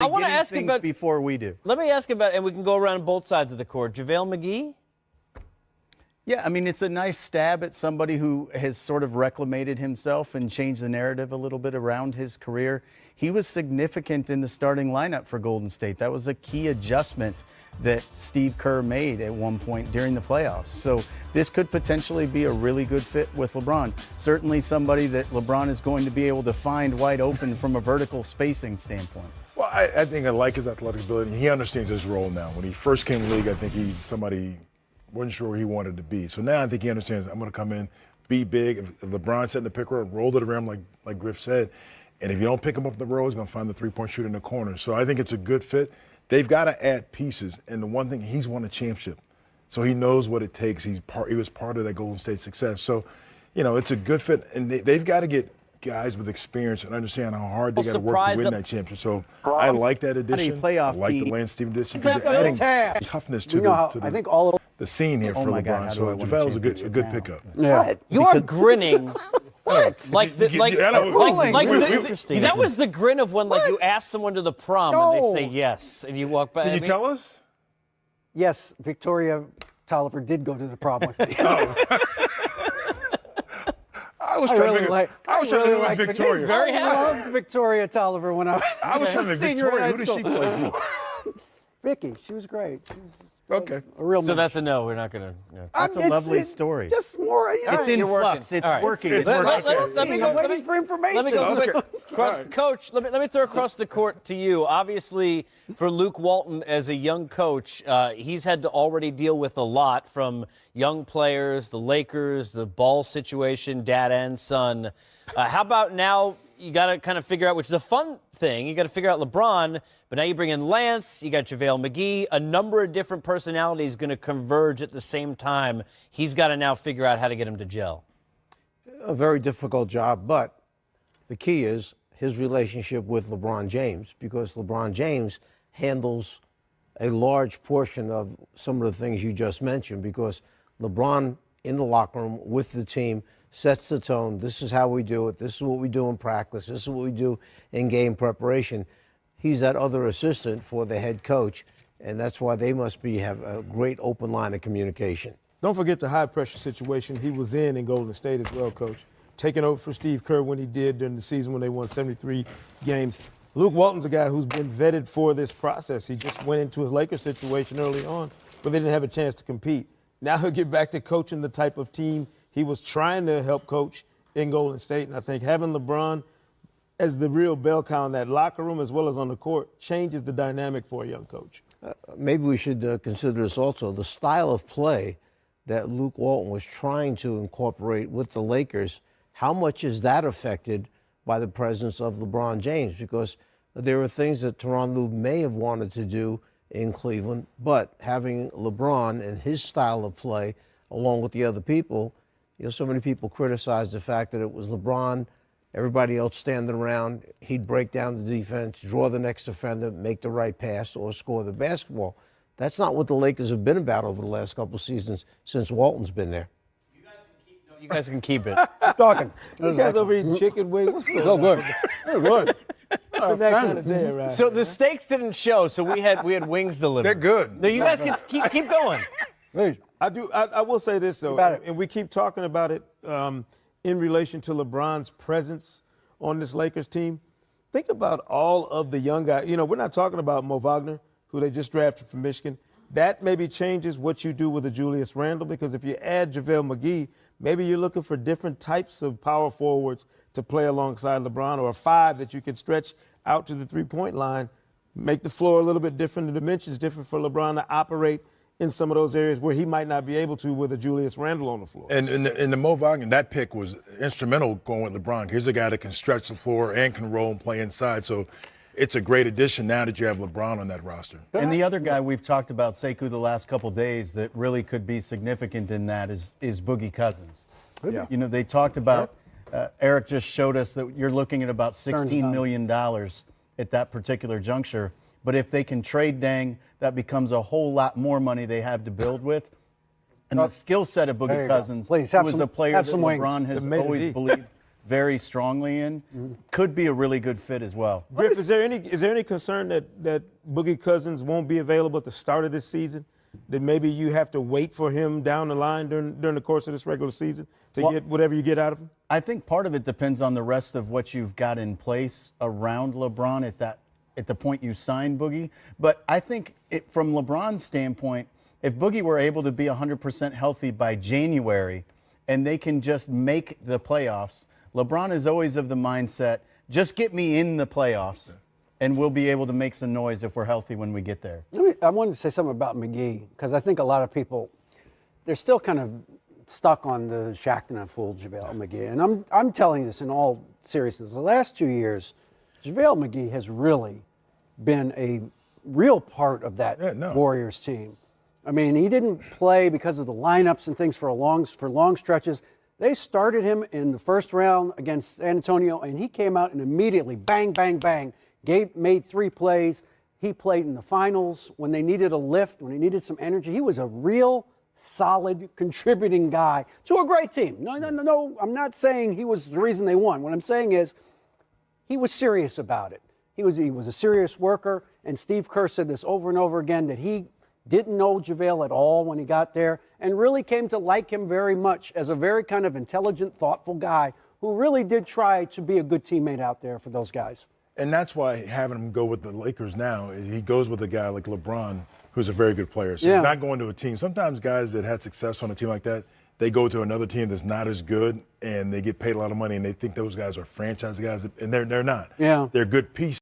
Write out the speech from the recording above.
I want to ask things about before we do. Let me ask about, and we can go around both sides of the court. JaVale McGee. Yeah, I mean, it's a nice stab at somebody who has sort of reclamated himself and changed the narrative a little bit around his career. He was significant in the starting lineup for Golden State. That was a key adjustment that Steve Kerr made at one point during the playoffs. So this could potentially be a really good fit with LeBron. Certainly somebody that LeBron is going to be able to find wide open from a vertical spacing standpoint. Well, I think I like his athletic ability. He understands his role now. When he first came in the league, I think he's somebody wasn't sure where he wanted to be. So now I think he understands, I'm going to come in, be big. If LeBron set in the pick and roll to the rim, like Griff said, and if you don't pick him up the road, he's going to find the three-point shooter in the corner. So I think it's a good fit. They've got to add pieces. And the one thing, he's won a championship. So he knows what it takes. He was part of that Golden State success. So, it's a good fit. And they've got to get guys with experience and understand how hard they got to work to win that championship. So I like that addition. I like the Lance Stephenson addition because you're adding toughness to the scene here for LeBron. So JaVale's a good pickup. Yeah. You're grinning. What? Interesting. That was the grin of when you ask someone to the prom and they say yes, and you walk by. Can you tell us? Yes, Victoria Tolliver did go to the prom with me. I was trying to think of Victoria. Very happy. I loved Victoria Tolliver when I was trying to think Victoria. Who did she play for? Vicky. She was great. Okay. A real So that's a no. We're not going to. Yeah. That's a lovely story. Just more. It's in flux. It's working. Let me go. I'm waiting for information. Let me go quick. Coach, let me throw across the court to you. Obviously, for Luke Walton as a young coach, he's had to already deal with a lot from young players, the Lakers, the ball situation, dad and son. How about now? You got to kind of figure out, which is a fun thing. You got to figure out LeBron, but now you bring in Lance. You got JaVale McGee. A number of different personalities going to converge at the same time. He's got to now figure out how to get him to gel. A very difficult job, but the key is his relationship with LeBron James, because LeBron James handles a large portion of some of the things you just mentioned, because LeBron in the locker room with the team sets the tone. This is how we do it. This is what we do in practice. This is what we do in game preparation. He's that other assistant for the head coach, and that's why they must have a great open line of communication. Don't forget the high-pressure situation he was in Golden State as well, Coach. Taking over for Steve Kerr when he did during the season when they won 73 games. Luke Walton's a guy who's been vetted for this process. He just went into his Lakers situation early on, but they didn't have a chance to compete. Now he'll get back to coaching the type of team he was trying to help coach in Golden State. And I think having LeBron as the real bell cow in that locker room as well as on the court changes the dynamic for a young coach. Maybe we should consider this also. The style of play that Luke Walton was trying to incorporate with the Lakers, how much is that affected by the presence of LeBron James? Because there are things that Tyronn Lue may have wanted to do in Cleveland, but having LeBron and his style of play along with the other people, so many people criticize the fact that it was LeBron, everybody else standing around. He'd break down the defense, draw the next defender, make the right pass, or score the basketball. That's not what the Lakers have been about over the last couple of seasons since Walton's been there. You guys can keep it. Talking. You guys over eating chicken wings? What's going on? Good. Very good. That kind of day around. So the steaks didn't show, so we had wings delivered. They're good. No, you guys can keep going. Please. I will say this, though, and we keep talking about it in relation to LeBron's presence on this Lakers team. Think about all of the young guys. We're not talking about Mo Wagner, who they just drafted from Michigan. That maybe changes what you do with a Julius Randle, because if you add JaVale McGee, maybe you're looking for different types of power forwards to play alongside LeBron, or a five that you can stretch out to the three-point line, make the floor a little bit different, the dimensions different for LeBron to operate in some of those areas where he might not be able to with a Julius Randle on the floor. And in the Mo Wagner, that pick was instrumental going with LeBron. Here's a guy that can stretch the floor and can roll and play inside. So it's a great addition now that you have LeBron on that roster. And the other guy we've talked about, Sekou, the last couple days that really could be significant in that is Boogie Cousins. Yeah. They talked about, Eric just showed us that you're looking at about $16 million at that particular juncture. But if they can trade Deng, that becomes a whole lot more money they have to build with. And the skill set of Boogie Cousins, who is a player that LeBron has always believed very strongly in, could be a really good fit as well. Griff, is there any concern that Boogie Cousins won't be available at the start of this season? That maybe you have to wait for him down the line during the course of this regular season to get whatever you get out of him? I think part of it depends on the rest of what you've got in place around LeBron at the point you sign Boogie. But I think from LeBron's standpoint, if Boogie were able to be 100% healthy by January and they can just make the playoffs, LeBron is always of the mindset, just get me in the playoffs and we'll be able to make some noise if we're healthy when we get there. I wanted to say something about McGee, because I think a lot of people, they're still kind of stuck on the Shackton and fooled JaVale McGee. And I'm telling you this in all seriousness. The last 2 years, JaVale McGee has really been a real part of that Warriors team. I mean, he didn't play because of the lineups and things for long stretches. They started him in the first round against San Antonio, and he came out and immediately, bang, bang, bang, made 3 plays. He played in the finals when they needed a lift, when they needed some energy. He was a real solid contributing guy to a great team. No, I'm not saying he was the reason they won. What I'm saying is he was serious about it. He was a serious worker, and Steve Kerr said this over and over again, that he didn't know JaVale at all when he got there and really came to like him very much as a very kind of intelligent, thoughtful guy who really did try to be a good teammate out there for those guys. And that's why having him go with the Lakers now, he goes with a guy like LeBron, who's a very good player. So he's not going to a team. Sometimes guys that had success on a team like that, they go to another team that's not as good and they get paid a lot of money and they think those guys are franchise guys, and they're not. Yeah. They're good pieces.